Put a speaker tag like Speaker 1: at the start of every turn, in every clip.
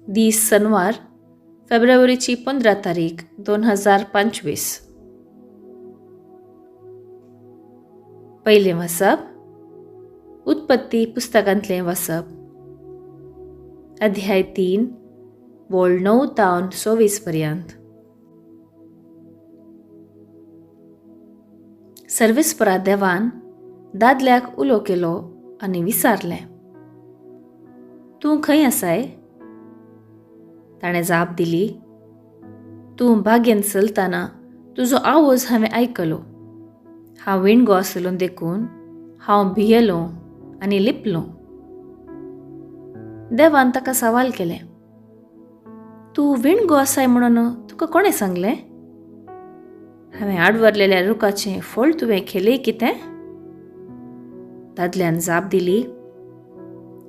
Speaker 1: दीस शनिवार फेब्रुवारीची 15 तारीख 2025. पहिले वचप उत्पत्ती पुस्तकांतलें वचप अध्याय 3 बोल 9 तावन 26 पर्यंत. सर्वेस्परा देवान दादल्याक उलो केलो आनी विचारलें, तूं खंय आसाय? ताणें जाप दिली, तूं बागेंत चलतना तुजो आवाज हांवें आयकलो. हांव विणगो आसलो देखून हांव भियेलों आनी लिपलों. देवान ताका सवाल केलें, तूं विणगो आसाय म्हणून तुका कोणें सांगलें? हांवें आडवरलेल्या रुखाचें फळ तुवें खेलें कितें? दादल्यान जाप दिली,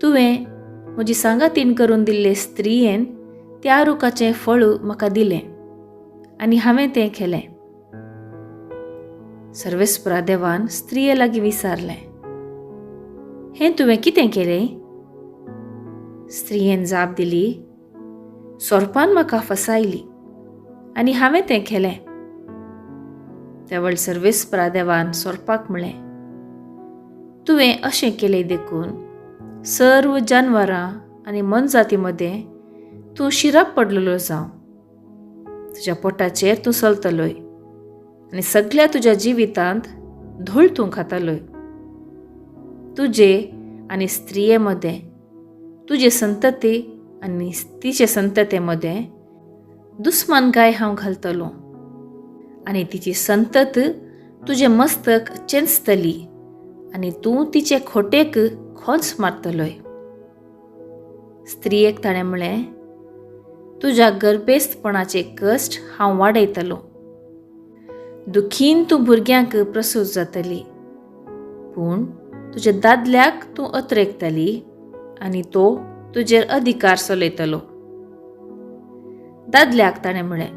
Speaker 1: तुवें म्हजी सांगातीन करून दिल्ले स्त्रियेन त्या रुखाचें फळ म्हाका दिलें आनी हांवें तें केलें. सर्वेस्परा देवान स्त्रिये लागीं विचारलें, हें तुवें कितें केलें? स्त्रियेन जाप दिली, सोरपान म्हाका फसायली आनी हांवें तें केलें. तेवळ सर्वेस्परा देवान सोरपाक म्हळें, तुवें अशें केलें देखून सर्व जानवरां आनी मनजाती मदें तूं शिराप पडलेलो जावं. तुज्या पोटाचेर तूं चलतलोय आनी सगळ्या तुज्या जिवितांत धूळ तूं खातलोय. तुजे आनी स्त्रिये मदें, तुजे संतती आनी तिचे संतते मदें दुस्मानकाय हांव घालतलों आनी तिची संतत तुजें मस्तक चेंचतली आनी तूं तिचे खोटेक खोंच मारतलोय. स्त्रियेक ताणें म्हळें, तुज्या गर्भेस्तपणाचे कश्ट हांव वाडयतलों. दुखीन तूं भुरग्यांक प्रसूत जातली, पूण तुज्या दादल्याक तूं अत्रेकतली आनी तो तुजेर अधिकार चलयतलो. दादल्याक ताणें म्हळें,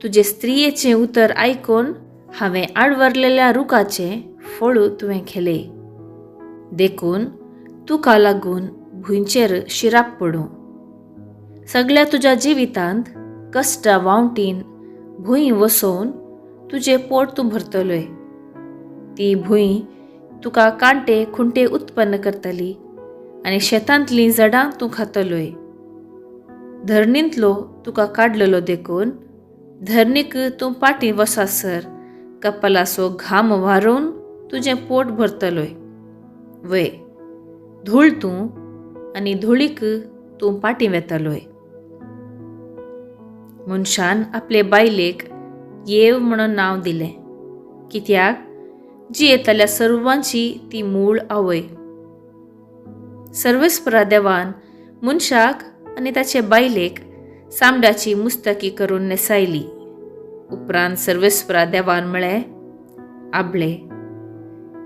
Speaker 1: तुजे स्त्रियेचें उतर आयकून हांवें आडवरलेल्या रुखाचें फळ तुवें खेलें. देखून तुका लागून भुंयचेर शिराप पडूं. सगळ्या तुज्या जिवितांत कश्टा वावटीन भुंय वसोवन तुजें पोट तूं भरतलोय. ती भुंय तुका कांटे खुंटे उत्पन्न करतली आनी शेतांतलीं झाडां तूं खातलोय. धरणींतलो तुका काडलेलो देखून धरणीक तूं पाटी वसासर कपालाचो घाम व्हारोवन तुजें पोट भरतलोय. वय, धूळ तूं आनी धुळीक तूं पाटी वेतलोय. मनशान आपले बायलेक येव म्हणून नांव दिलें, कित्याक जी येताल्या सर्वांची ती मूळ आवय. सर्वेस्परा देवान मनशाक आनी ताचे बायलेक सामड्याची मुस्तकी करून नेसायली. उपरांत सर्वेस्परा देवान म्हळें, आबळे,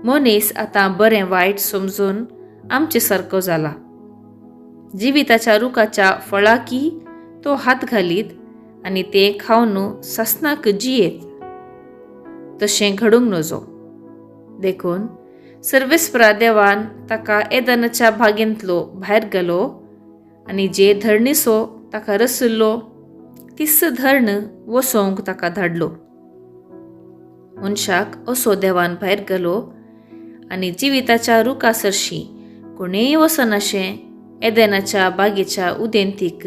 Speaker 1: मनीस आतां बरें वायट समजून आमचे सारको जाला. जिविताच्या रुखाच्या फळाकी तो हात घालीत आनी तें खावन ससनाक जियेत. तशें घडूंक नजो. देखून सर्वेस्परा देवान ताका एदनाच्या बागेंतलो भायर गेलो आनी जे धरणीचो ताका रसिल्लो तीस धर्ण वसोवंक ताका धाडलो. मनशाक असो देवान भायर गेलो आनी जिविताच्या रुखा सरशी कोणेय वसनाशें एदेनाच्या बागेच्या उदेंतीक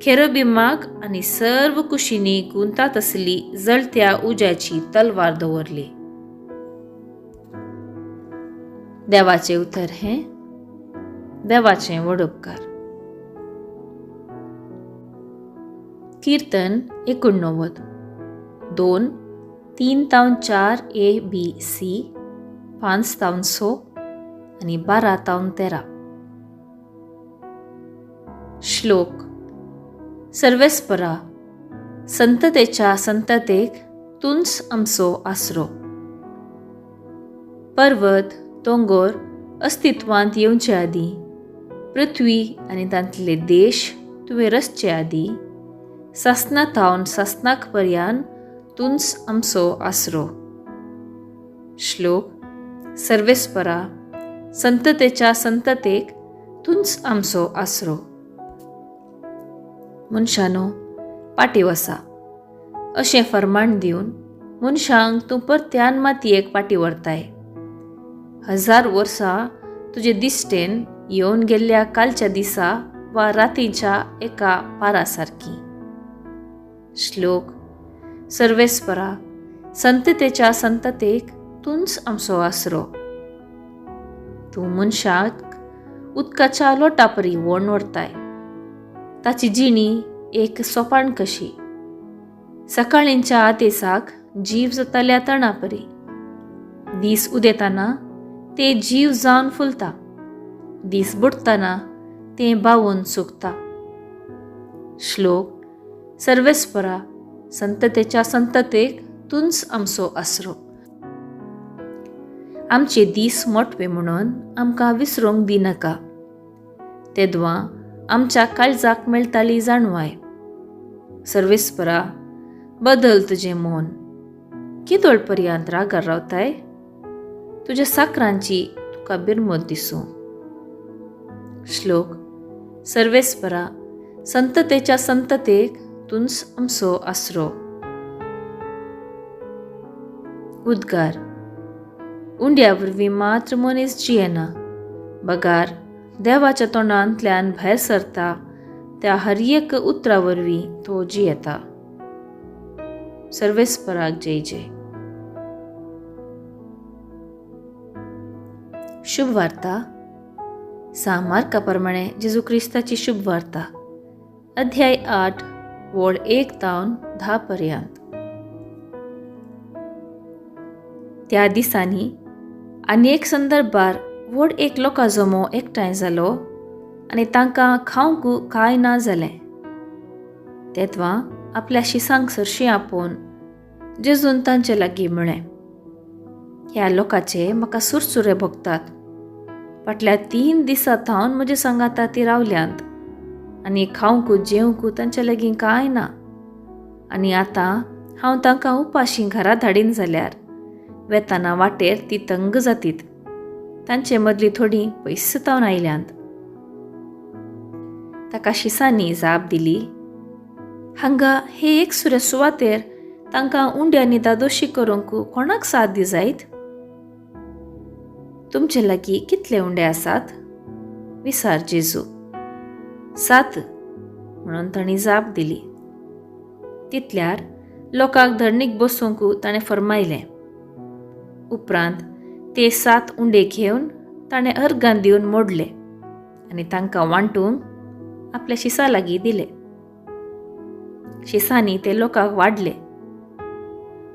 Speaker 1: खेरबिमाक आनी सर्व कुशींनी गुंतात असली जळत्या उज्याची तलवार दवरली. देवाचें उतर हें देवाचें व्हड उपकार. कीर्तन 89 2, 3 तावन 4 ABC, 5 तावन 6 आनी 12 तावन 13. श्लोक. सर्वेस्परा, संततेच्या संततेक तूंच आमचो आसरो. पर्वत दोंगर अस्तित्वांत येवचे आदीं, पृथ्वी आनी तांतले देश तुवें रचचे आदीं, सासना थावन सासनाक पर्यान तूंच आमचो आसरो. श्लोक. सर्वेस्परा, संततेच्या संततेक तूंच आमचो आसरो. मनशानो पाटी वसा अशें फर्माण दिवन मनशांक तूं परत्यान मातयेक पाटी व्हरताय. 1000 वर्सां तुजे दिश्टेन येवन गेल्ल्या कालच्या दिसा वा रातीच्या एका पारा सारकी. श्लोक. सर्वेस्परा, संततेच्या संततेक तूंच आमचो आसरो. तूं मनशाक उदकाच्या लोटा परी व्होण व्हरताय. ताची जिणी एक सोपाण कशी. सकाळींच्या आतेसाक जीव जाताल्या तणा परी. दीस उदेताना ते जीव जावन फुलता. दीस बुडताना ते बावून सुकता. श्लोक. सर्वेस्परा, संततेच्या संततेक तूंच आमचो आसरो. आमचे दीस मोटवे म्हणून आमकां विसरूंक दिनाका. तेदवां आमच्या काळजाक मेळटाली जाणवाय. सर्वेस्परा, बदल तुजें मोन. कितोळ पर्यंत रागार रावताय? तुज्या साकरांची तुका बिरमत दिसूं. श्लोक. सर्वेस्परा, संततेच्या संततेक तूंच आमचो आसरो. उद्गार. उंड्या वरवीं मात्र मनीस जियेना. बगार देवाच्या तोंडांतल्यान भायर सरता त्या हर एक उतरा वरवीं तो जियेता. सर्वेस्पराक जय जय. शुभ वार्ता. मार्का प्रमाणे जेजू क्रिस्ताची शुभ वार्ता. अध्याय 8 वोड 1 तावन 10 पर्यंत. त्या दिसांनी आनी एक संदर्भार व्हड एक लोकां जमो एकठांय जालो आनी तांकां खावंक कांय ना जालें. तेदवां आपल्या शिसांक सरशी आपोवन जेजून तांचे लागीं म्हळें, ह्या लोकांचे म्हाका सुरसुरे भोगतात. फाटल्या 3 दिसां थावन म्हजे सांगाता ती रावल्यांत आनी खावंक जेवंक तांचे लागीं कांय ना. आनी आतां हांव तांकां उपाशी घरा धाडीन जाल्यार वेताना वाटेर ती तंग जातीत. तांचे मदली थोडीं पयस तावन आयल्यांत. ताका शिसांनी जाप दिली, हांगा हे एक सुरे सुवातेर तांकां उंड्यांनी दादोशी करूंक कोणाक साथ दी जायत? तुमचे लागीं कितले उंडे आसात? विचार जेजू. 7 म्हणून तांणी जाप दिली. तितल्यार लोकांक धरणीक बसूंक ताणें फर्मायलें. उपरांत ते 7 उंडे घेवन ताणें अर्गां दिवन मोडले आनी तांकां वांटूंक आपल्या शिसा लागीं दिले. शिसांनी ते लोकांक वाडले.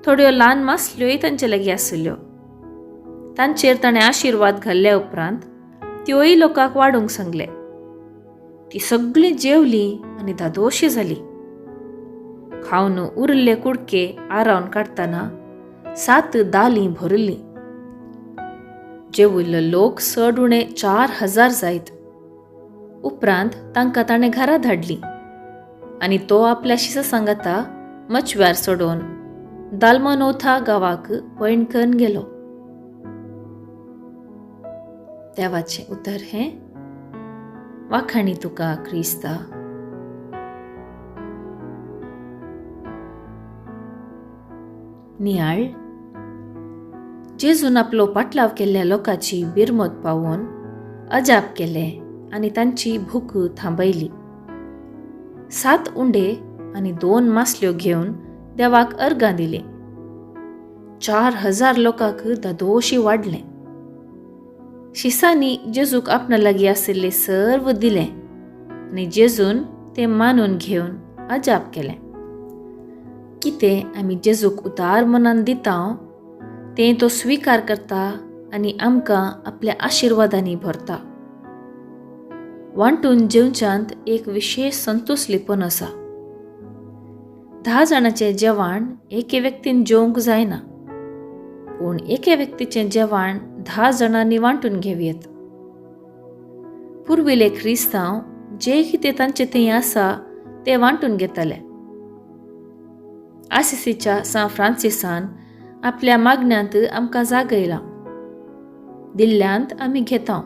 Speaker 1: थोड्यो ल्हान मासल्योय तांचे लागीं आसल्यो. तांचेर ताणें आशिर्वाद घाल्ल्या उपरांत त्योय लोकांक वाडूंक सांगले. ती सगळीं जेवलीं आनी दादोशी जालीं. खावन उरिल्ले कुडके आरावन काडटना 7 दालीं भरलीं. जेविल्लो लोक चड उणे 4000 जायत. उपरांत तांकां ताणें घरा धाडलीं आनी तो आपल्या शिसा सांगाता मचव्यार सोडून दालमनोथा गांवाक पैण करून गेलो. देवाचें उतर हें. वाखाणी तुका क्रिस्ता. नियाळ. जेजून आपलो पाटलाव केल्ल्या लोकांची बिरमत पावोवन अजाप केले आनी तांची भूक थांबयली. 7 उंडे आनी 2 मासल्यो घेवन देवाक अर्गां दिली. 4000 लोकांक दादोशी वाडलें. शिसांनी जेजूक आपणा लागीं आशिल्लें सर्व दिलें आनी जेजून तें मानून घेवन अजाप केलें. कितें आमी जेजूक उदार मनान दिता तें तो स्विकार करता आनी आमकां आपल्या आशिर्वादांनी भरता. वांटून जेवच्यांत एक विशेष संतोसलीपण आसा. 10 जाणांचें जेवण एके व्यक्तीन जेवंक जायना, पूण एके व्यक्तीचें जेवण 10 जाणांनी वांटून घेवयेत. पुर्विले क्रिस्तांव जे कितें तांचे थंय आसा ते वांटून घेताले. आसिसीच्या सा फ्रांसिसान आपल्या मागण्यांत आमकां जागयलां. दिल्ल्यांत आमी घेता.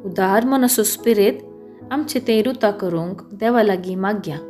Speaker 1: उदार मनसो स्पिरीत आमचें तें रुता करूंक देवा लागीं मागया.